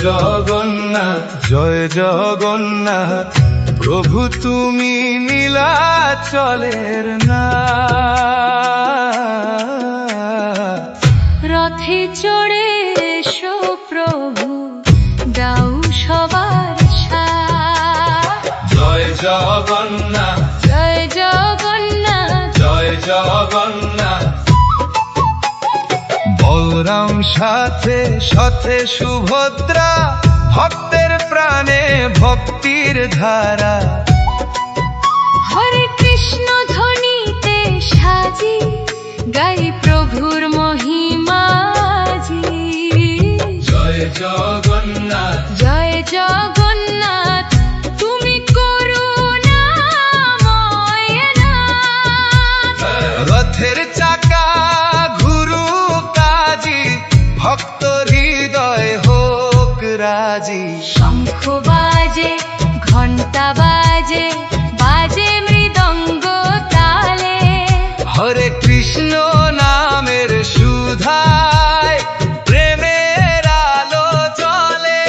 জগন্নাথ জয় জগন্নাথ প্রভু তুমি নীলাচলের না রথে চড়ে এসো প্রভু দাও সবার সাথ। জয় জগন্নাথ জয় জগন্নাথ জয় জগন্নাথ বলরাম সাথে সাথে সুভদ্রা ভক্তের প্রাণে ভক্তির ধারা হরে কৃষ্ণ ধ্বনিতে সাজি গাই প্রভুর মহিমাজি। জয় জগন্নাথ জয় জগন্নাথ তুমি করুণাময় নাথ। রথের চাকা ঘুরুক কাজী ভক্ত হৃদয় হোক রাজি শঙ্খ বাজে ঘণ্টা বাজে বাজে মৃদঙ্গ তালে হরে কৃষ্ণ নামের সুধায় প্রেমের আলো জ্বলে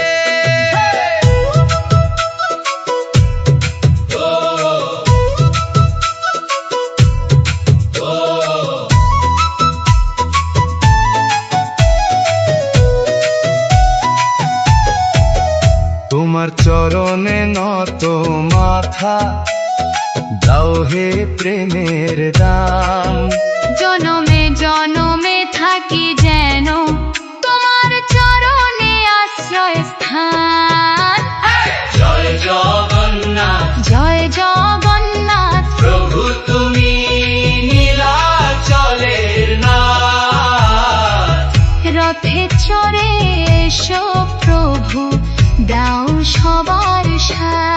তোমার চরণে নত মাথা দাও হে প্রেমের দাম জনমে জনমে থাকি যেন তোমার চরণে আশ্রয় স্থান। জয় জগন্নাথ জয় জগন্নাথ প্রভু তুমি নীলাচলের নাথ রথে চড়ে এসো প্রভু দাও সবার সাথ।